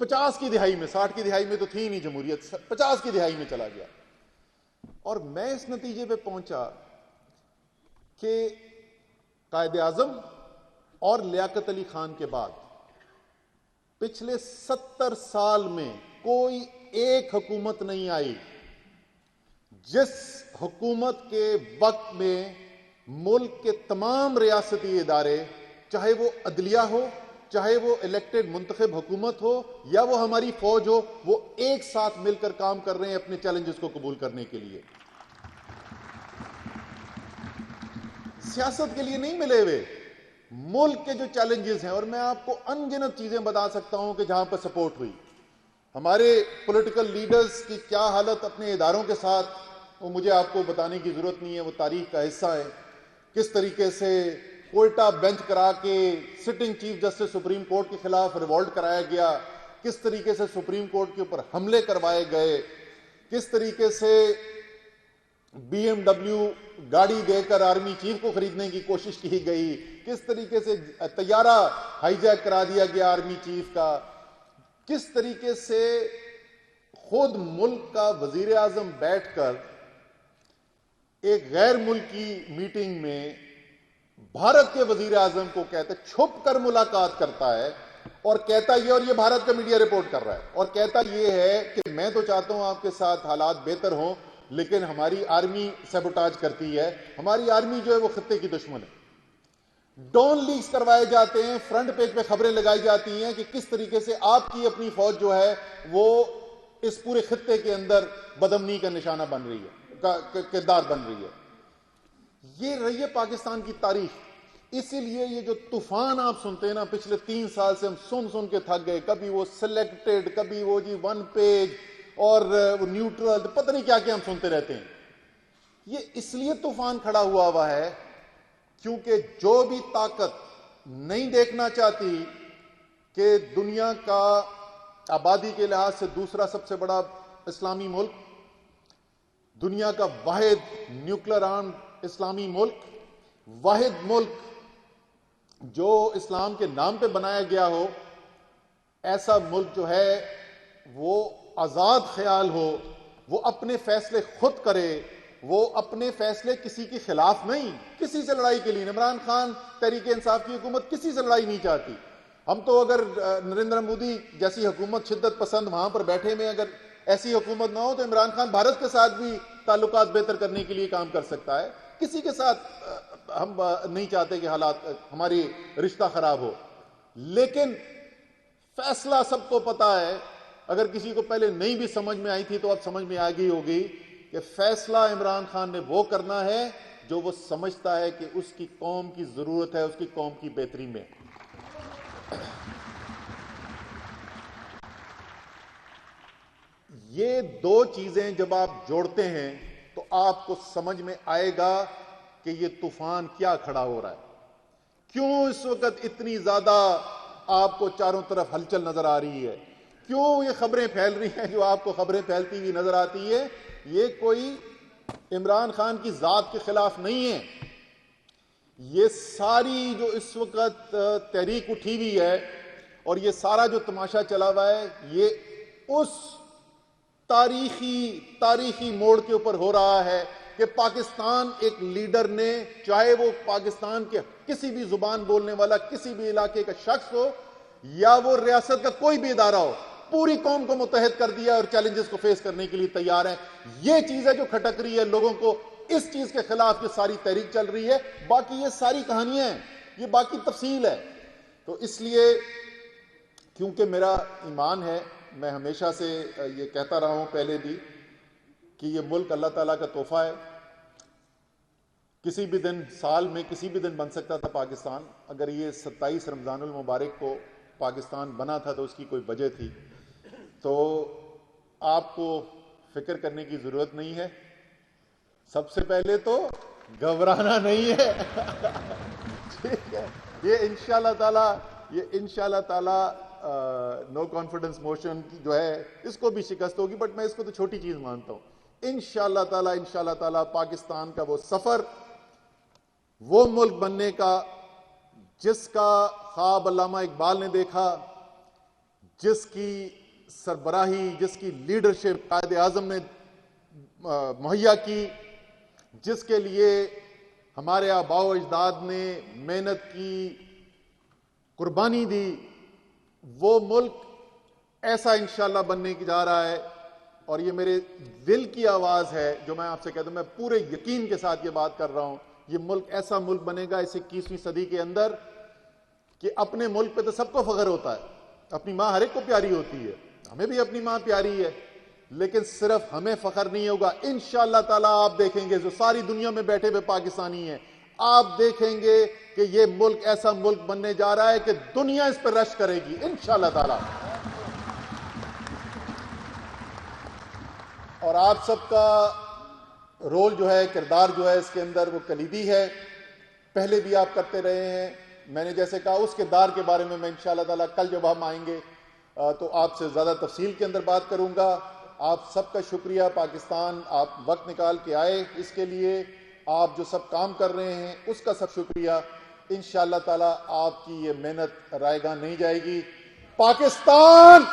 50 کی دہائی میں، 60 کی دہائی میں تو تھی نہیں جمہوریت، 50 کی دہائی میں چلا گیا. اور میں اس نتیجے پہ پہنچا کہ قائد اعظم اور لیاقت علی خان کے بعد پچھلے 70 سال میں کوئی ایک حکومت نہیں آئی جس حکومت کے وقت میں ملک کے تمام ریاستی ادارے، چاہے وہ عدلیہ ہو، چاہے وہ الیکٹڈ منتخب حکومت ہو، یا وہ ہماری فوج ہو، وہ ایک ساتھ مل کر کام کر رہے ہیں اپنے چیلنجز کو قبول کرنے کے لیے. سیاست کے لیے نہیں ملے ہوئے، ملک کے جو چیلنجز ہیں. اور میں آپ کو انگنت چیزیں بتا سکتا ہوں کہ جہاں پر سپورٹ ہوئی. ہمارے پولیٹیکل لیڈرز کی کیا حالت اپنے اداروں کے ساتھ، وہ مجھے آپ کو بتانے کی ضرورت نہیں ہے، وہ تاریخ کا حصہ ہے. کس طریقے سے کوئٹہ بینچ کرا کے sitting chief justice supreme court کے خلاف ریوولٹ کرایا گیا، کس طریقے سے سپریم کورٹ کے اوپر حملے کروائے گئے، کس طریقے سے بی ایم ڈبلیو گاڑی دے کر آرمی چیف کو خریدنے کی کوشش کی گئی، کس طریقے سے طیارہ ہائی جیک کرا دیا گیا آرمی چیف کا، کس طریقے سے خود ملک کا وزیر اعظم بیٹھ کر ایک غیر ملکی میٹنگ میں بھارت کے وزیر اعظم کو کہتے چھپ کر ملاقات کرتا ہے اور کہتا یہ، اور یہ بھارت کا میڈیا رپورٹ کر رہا ہے، اور کہتا یہ ہے کہ میں تو چاہتا ہوں آپ کے ساتھ حالات بہتر ہوں، لیکن ہماری آرمی سیبوٹاج کرتی ہے، ہماری آرمی جو ہے وہ خطے کی دشمن ہے. ڈون لیکس کروائے جاتے ہیں، فرنٹ پیج پہ خبریں لگائی جاتی ہیں کہ کس طریقے سے آپ کی اپنی فوج جو ہے وہ اس پورے خطے کے اندر بدامنی کا نشانہ بن رہی ہے، کردار بن رہی ہے. یہ رہی ہے پاکستان کی تاریخ. اسی لیے یہ جو طوفان آپ سنتے ہیں نا، پچھلے 3 سال سے ہم سن کے تھک گئے، کبھی وہ سلیکٹڈ، کبھی وہ جی 1 پیج اور وہ نیوٹرل، پتہ نہیں کیا کیا ہم سنتے رہتے ہیں. یہ اس لیے طوفان کھڑا ہوا ہے کیونکہ جو بھی طاقت نہیں دیکھنا چاہتی کہ دنیا کا آبادی کے لحاظ سے دوسرا سب سے بڑا اسلامی ملک، دنیا کا واحد نیوکلیر آرمڈ اسلامی ملک، واحد ملک جو اسلام کے نام پہ بنایا گیا ہو، ایسا ملک جو ہے وہ آزاد خیال ہو، وہ اپنے فیصلے خود کرے، وہ اپنے فیصلے کسی کے خلاف نہیں، کسی سے لڑائی کے لیے. عمران خان تحریک انصاف کی حکومت کسی سے لڑائی نہیں چاہتی. ہم تو اگر نریندر مودی جیسی حکومت شدت پسند وہاں پر بیٹھے میں اگر ایسی حکومت نہ ہو تو عمران خان بھارت کے ساتھ بھی تعلقات بہتر کرنے کے لیے کام کر سکتا ہے. کسی کے ساتھ ہم نہیں چاہتے کہ حالات ہماری رشتہ خراب ہو، لیکن فیصلہ سب کو پتا ہے. اگر کسی کو پہلے نہیں بھی سمجھ میں آئی تھی تو اب سمجھ میں آ گئی ہوگی کہ فیصلہ عمران خان نے وہ کرنا ہے جو وہ سمجھتا ہے کہ اس کی قوم کی ضرورت ہے، اس کی قوم کی بہتری میں. یہ 2 چیزیں جب آپ جوڑتے ہیں تو آپ کو سمجھ میں آئے گا کہ یہ طوفان کیا کھڑا ہو رہا ہے، کیوں اس وقت اتنی زیادہ آپ کو چاروں طرف ہلچل نظر آ رہی ہے، کیوں یہ خبریں پھیل رہی ہیں جو آپ کو خبریں پھیلتی ہوئی نظر آتی ہے. یہ کوئی عمران خان کی ذات کے خلاف نہیں ہے. یہ ساری جو اس وقت تحریک اٹھی ہوئی ہے اور یہ سارا جو تماشا چلا ہوا ہے، یہ اس تاریخی موڑ کے اوپر ہو رہا ہے کہ پاکستان ایک لیڈر نے، چاہے وہ پاکستان کے کسی بھی زبان بولنے والا کسی بھی علاقے کا شخص ہو یا وہ ریاست کا کوئی بھی ادارہ ہو، پوری قوم کو متحد کر دیا اور چیلنجز کو فیس کرنے کے لیے تیار ہے. یہ چیز ہے جو کھٹک رہی ہے لوگوں کو، اس چیز کے خلاف یہ ساری تحریک چل رہی ہے. باقی یہ ساری کہانیاں ہیں، یہ باقی تفصیل ہے. تو اس لیے کیونکہ میرا ایمان ہے، میں ہمیشہ سے یہ کہتا رہا ہوں پہلے بھی کہ یہ ملک اللہ تعالیٰ کا تحفہ ہے. کسی بھی دن، سال میں کسی بھی دن بن سکتا تھا پاکستان. اگر یہ 27 رمضان المبارک کو پاکستان بنا تھا تو اس کی کوئی وجہ تھی. تو آپ کو فکر کرنے کی ضرورت نہیں ہے. سب سے پہلے تو گھبرانا نہیں ہے. ٹھیک ہے، یہ انشاءاللہ تعالی نو کانفیڈنس موشن کی جو ہے اس کو بھی شکست ہوگی، بٹ میں اس کو تو چھوٹی چیز مانتا ہوں. انشاءاللہ تعالی پاکستان کا وہ سفر، وہ ملک بننے کا جس کا خواب علامہ اقبال نے دیکھا، جس کی سربراہی، جس کی لیڈرشپ قائد اعظم نے مہیا کی، جس کے لیے ہمارے آباء و اجداد نے محنت کی، قربانی دی، وہ ملک ایسا انشاءاللہ بننے کی جا رہا ہے. اور یہ میرے دل کی آواز ہے جو میں آپ سے کہتا ہوں، میں پورے یقین کے ساتھ یہ بات کر رہا ہوں. یہ ملک ایسا ملک بنے گا اس 21ویں صدی کے اندر کہ اپنے ملک پہ تو سب کو فخر ہوتا ہے، اپنی ماں ہر ایک کو پیاری ہوتی ہے، ہمیں بھی اپنی ماں پیاری ہے، لیکن صرف ہمیں فخر نہیں ہوگا. انشاءاللہ تعالیٰ آپ دیکھیں گے جو ساری دنیا میں بیٹھے ہوئے پاکستانی ہیں، آپ دیکھیں گے کہ یہ ملک ایسا ملک بننے جا رہا ہے کہ دنیا اس پر رش کرے گی انشاءاللہ تعالیٰ. اور آپ سب کا رول جو ہے، کردار جو ہے اس کے اندر وہ کلیدی ہے. پہلے بھی آپ کرتے رہے ہیں. میں نے جیسے کہا اس کردار کے بارے میں انشاءاللہ تعالیٰ کل جب ہم آئیں گے تو آپ سے زیادہ تفصیل کے اندر بات کروں گا. آپ سب کا شکریہ. پاکستان آپ وقت نکال کے آئے اس کے لیے، آپ جو سب کام کر رہے ہیں اس کا سب شکریہ. انشاءاللہ تعالیٰ آپ کی یہ محنت رائے گاں نہیں جائے گی. پاکستان